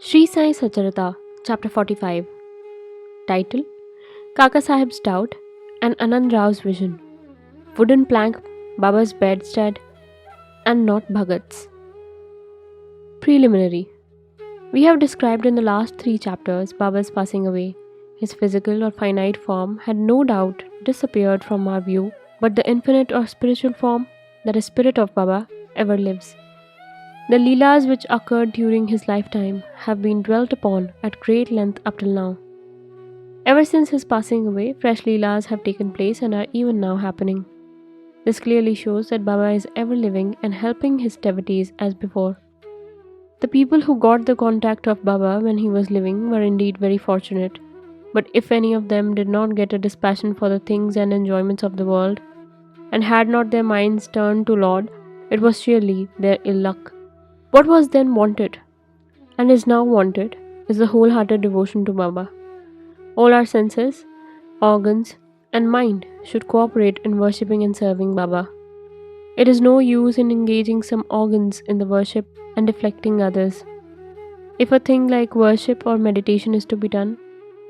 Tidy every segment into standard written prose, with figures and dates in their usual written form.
SHRI SAI SATCHARITA, Chapter 45. Title: Kakasaheb's Doubt and Anandrao's Vision. Wooden plank, Baba's bedstead, and not Bhagat's. Preliminary. We have described in the last 3 chapters Baba's passing away. His physical or finite form had no doubt disappeared from our view, but the infinite or spiritual form, that is spirit of Baba, ever lives. The Leelas which occurred during his lifetime have been dwelt upon at great length up till now. Ever since his passing away, fresh Leelas have taken place and are even now happening. This clearly shows that Baba is ever living and helping his devotees as before. The people who got the contact of Baba when he was living were indeed very fortunate, but if any of them did not get a dispassion for the things and enjoyments of the world, and had not their minds turned to Lord, it was surely their ill luck. What was then wanted, and is now wanted, is the wholehearted devotion to Baba. All our senses, organs, and mind should cooperate in worshipping and serving Baba. It is no use in engaging some organs in the worship and deflecting others. If a thing like worship or meditation is to be done,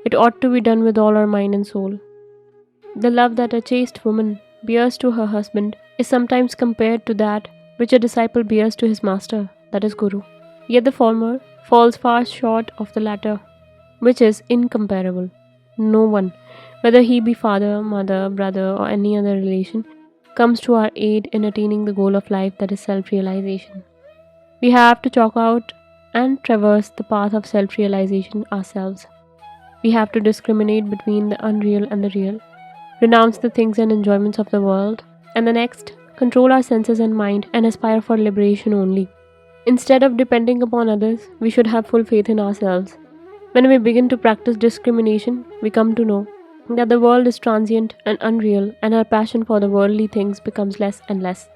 it ought to be done with all our mind and soul. The love that a chaste woman bears to her husband is sometimes compared to that which a disciple bears to his master, that is Guru. Yet the former falls far short of the latter, which is incomparable. No one, whether he be father, mother, brother, or any other relation, comes to our aid in attaining the goal of life, that is self-realization. We have to chalk out and traverse the path of self-realization ourselves. We have to discriminate between the unreal and the real, renounce the things and enjoyments of the world, and the next, control our senses and mind and aspire for liberation only. Instead of depending upon others, we should have full faith in ourselves. When we begin to practice discrimination, we come to know that the world is transient and unreal, and our passion for the worldly things becomes less and less.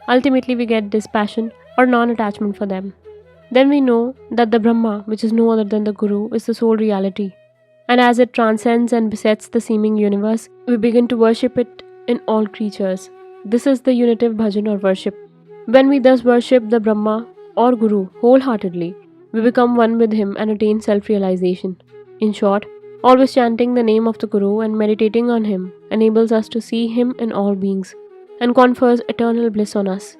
Ultimately, we get dispassion or non-attachment for them. Then we know that the Brahma, which is no other than the Guru, is the sole reality. And as it transcends and besets the seeming universe, we begin to worship it in all creatures. This is the unitive bhajan or worship. When we thus worship the Brahma or Guru wholeheartedly, we become one with him and attain self-realization. In short, always chanting the name of the Guru and meditating on him enables us to see him in all beings and confers eternal bliss on us.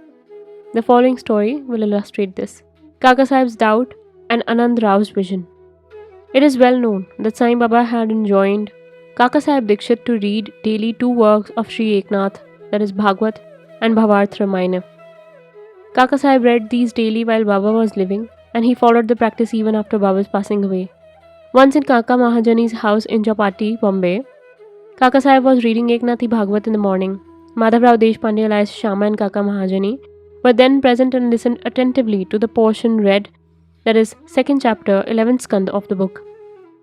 The following story will illustrate this. Kakasaheb's Doubt and Anandrao's Vision. It is well known that Sai Baba had enjoined Kakasaheb Dikshit to read daily 2 works of Sri Eknath, that is Bhagavat and Bhavarth Ramayana. Kakasaheb read these daily while Baba was living, and he followed the practice even after Baba's passing away. Once in Kaka Mahajani's house in Chapati, Bombay, Kakasaheb was reading Eknathi Bhagavat in the morning. Madhavrao Deshpande alias Shama and Kaka Mahajani were then present and listened attentively to the portion read, that is 2nd chapter, 11th skand of the book.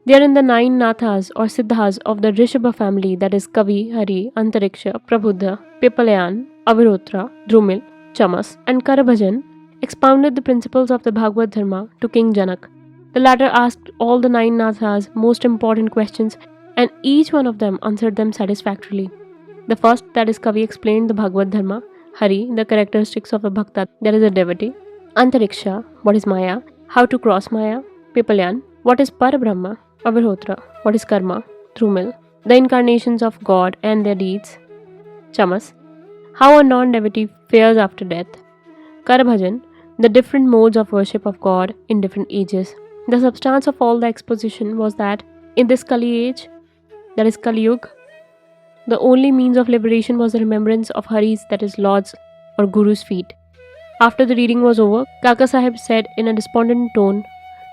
They are in the 9 Nathas or Siddhas of the Rishabha family, that is Kavi, Hari, Antariksha, Prabuddha, Pipalayan, Avirotra, Drumil, Chamas, and Karabhajan expounded the principles of the Bhagavad Dharma to King Janak. The latter asked all the 9 Nathas most important questions, and each one of them answered them satisfactorily. The first, that is Kavi, explained the Bhagavad Dharma, Hari, the characteristics of a bhakta, that is a devotee, Antariksha, what is Maya, how to cross Maya, Pipalayan, what is Parabrahma, Avirotra, what is Karma, Drumil, the incarnations of God and their deeds, Chamas, how a non-devotee fares after death, Karabhajan, the different modes of worship of God in different ages. The substance of all the exposition was that in this Kali age, that is Kali Yuga, the only means of liberation was the remembrance of Hari's, that is Lord's or Guru's feet. After the reading was over, Kakasaheb said in a despondent tone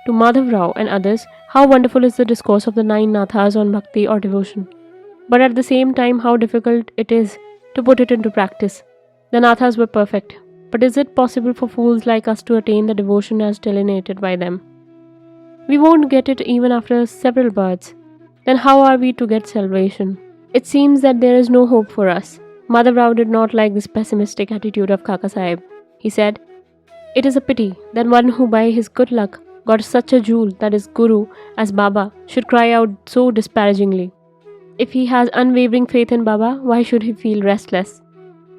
to Madhavrao and others, how wonderful is the discourse of the 9 Nathas on bhakti or devotion, but at the same time how difficult it is to put it into practice. The Nathas were perfect, but is it possible for fools like us to attain the devotion as delineated by them? We won't get it even after several births. Then how are we to get salvation? It seems that there is no hope for us. Madhavrao did not like this pessimistic attitude of Kakasaheb. He said, it is a pity that one who by his good luck got such a jewel, that is Guru, as Baba, should cry out so disparagingly. If he has unwavering faith in Baba, why should he feel restless?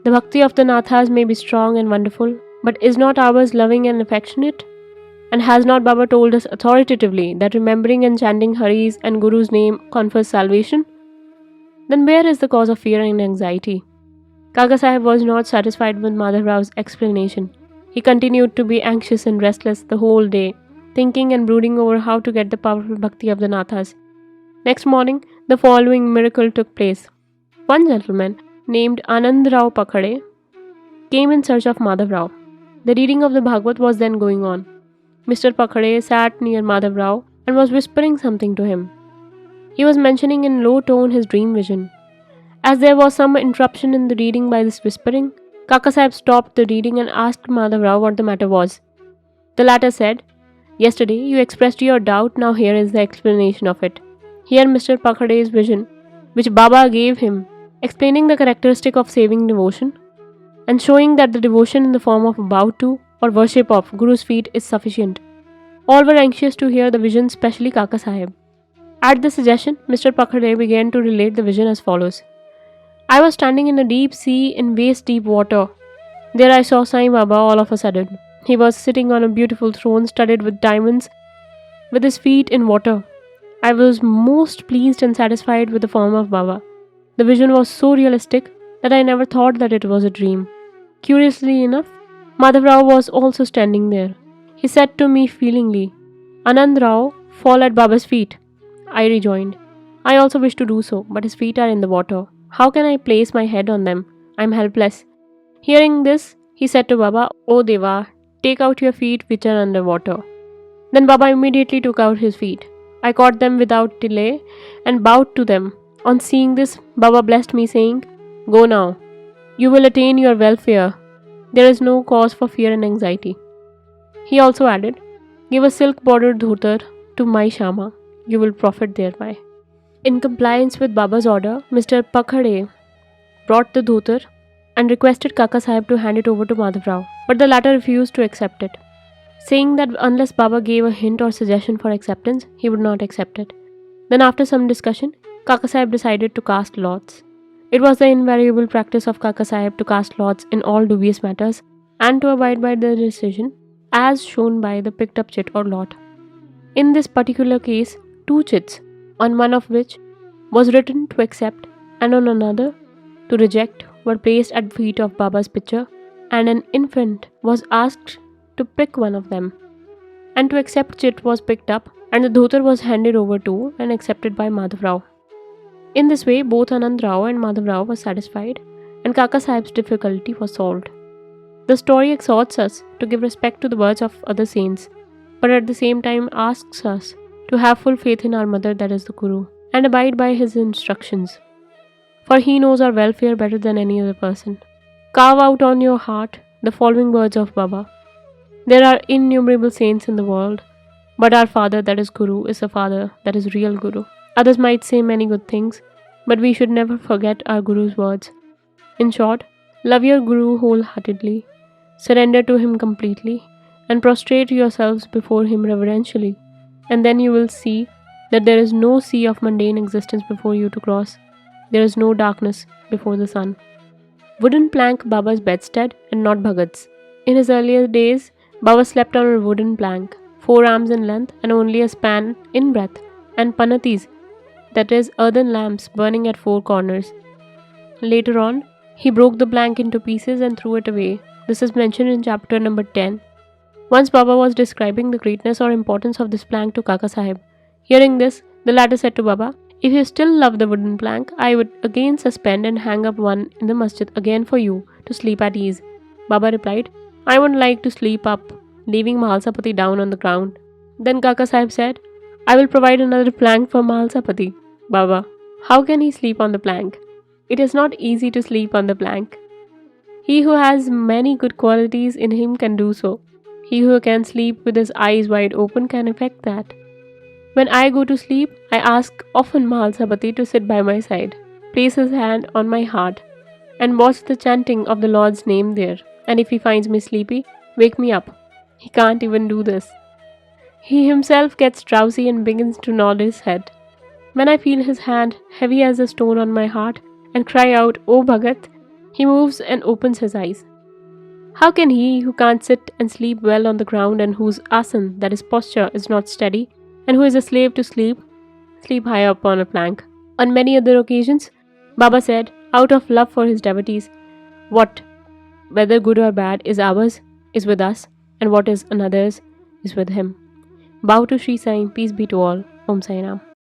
The bhakti of the Nathas may be strong and wonderful, but is not ours loving and affectionate? And has not Baba told us authoritatively that remembering and chanting Hari's and Guru's name confers salvation? Then where is the cause of fear and anxiety? Kakasaheb was not satisfied with Madhavrao's explanation. He continued to be anxious and restless the whole day, thinking and brooding over how to get the powerful bhakti of the Nathas. Next morning, the following miracle took place. One gentleman named Anandrao Pakhade came in search of Madhavrao. The reading of the Bhagavat was then going on. Mr. Pakhade sat near Madhavrao and was whispering something to him. He was mentioning in low tone his dream vision. As there was some interruption in the reading by this whispering, Kakasaheb stopped the reading and asked Madhavrao what the matter was. The latter said, "Yesterday you expressed your doubt, now here is the explanation of it." Here Mr. Pakhade's vision, which Baba gave him, explaining the characteristic of saving devotion, and showing that the devotion in the form of bow to or worship of Guru's feet is sufficient. All were anxious to hear the vision, especially Kakasaheb. At this suggestion, Mr. Pakhade began to relate the vision as follows. I was standing in a deep sea in waist-deep water. There I saw Sai Baba all of a sudden. He was sitting on a beautiful throne studded with diamonds, with his feet in water. I was most pleased and satisfied with the form of Baba. The vision was so realistic that I never thought that it was a dream. Curiously enough, Madhavrao was also standing there. He said to me feelingly, "Anandrao, fall at Baba's feet." I rejoined, "I also wish to do so, but his feet are in the water. How can I place my head on them? I am helpless." Hearing this, he said to Baba, "O Deva, take out your feet which are under water." Then Baba immediately took out his feet. I caught them without delay and bowed to them. On seeing this, Baba blessed me, saying, "Go now. You will attain your welfare. There is no cause for fear and anxiety." He also added, "Give a silk-bordered dhotar to my Shama. You will profit thereby." In compliance with Baba's order, Mr. Pakhade brought the dhotar and requested Kakasaheb to hand it over to Madhavrao, but the latter refused to accept it, saying that unless Baba gave a hint or suggestion for acceptance, he would not accept it. Then after some discussion, Kakasaheb decided to cast lots. It was the invariable practice of Kakasaheb to cast lots in all dubious matters and to abide by the decision as shown by the picked up chit or lot. In this particular case, 2 chits, on one of which was written to accept and on another to reject, were placed at the feet of Baba's picture, and an infant was asked to pick one of them. And to accept chit was picked up, and the dhotar was handed over to and accepted by Madhavrao. In this way, both Anandrao and Madhavrao were satisfied, and Kakasaheb's difficulty was solved. The story exhorts us to give respect to the words of other saints, but at the same time asks us to have full faith in our mother, that is the Guru, and abide by his instructions. For he knows our welfare better than any other person. Carve out on your heart the following words of Baba. There are innumerable saints in the world, but our father, that is Guru, is a father, that is real Guru. Others might say many good things, but we should never forget our Guru's words. In short, love your Guru wholeheartedly, surrender to him completely, and prostrate yourselves before him reverentially, and then you will see that there is no sea of mundane existence before you to cross. There is no darkness before the sun. Wooden plank Baba's bedstead and not Bhagat's. In his earlier days, Baba slept on a wooden plank, 4 arms in length and only a span in breadth, and panatis, that is, earthen lamps burning at 4 corners. Later on, he broke the plank into pieces and threw it away. This is mentioned in chapter number 10. Once Baba was describing the greatness or importance of this plank to Kakasaheb. Hearing this, the latter said to Baba, "If you still love the wooden plank, I would again suspend and hang up one in the masjid again for you to sleep at ease." Baba replied, "I would like to sleep up, leaving Mahalsapati down on the ground." Then Kakasaheb said, "I will provide another plank for Mahalsapati." Baba, how can he sleep on the plank? It is not easy to sleep on the plank. He who has many good qualities in him can do so. He who can sleep with his eyes wide open can effect that. When I go to sleep, I ask often Mahalsapati to sit by my side, place his hand on my heart, and watch the chanting of the Lord's name there. And if he finds me sleepy, wake me up. He can't even do this. He himself gets drowsy and begins to nod his head. When I feel his hand heavy as a stone on my heart and cry out, "O Bhagat," he moves and opens his eyes. How can he who can't sit and sleep well on the ground and whose asan, that is posture, is not steady, and who is a slave to sleep, sleep high up on a plank? On many other occasions, Baba said, out of love for his devotees, what, whether good or bad, is ours, is with us, and what is another's, is with him. Bow to Sri Sai, peace be to all. Om Sai Ram.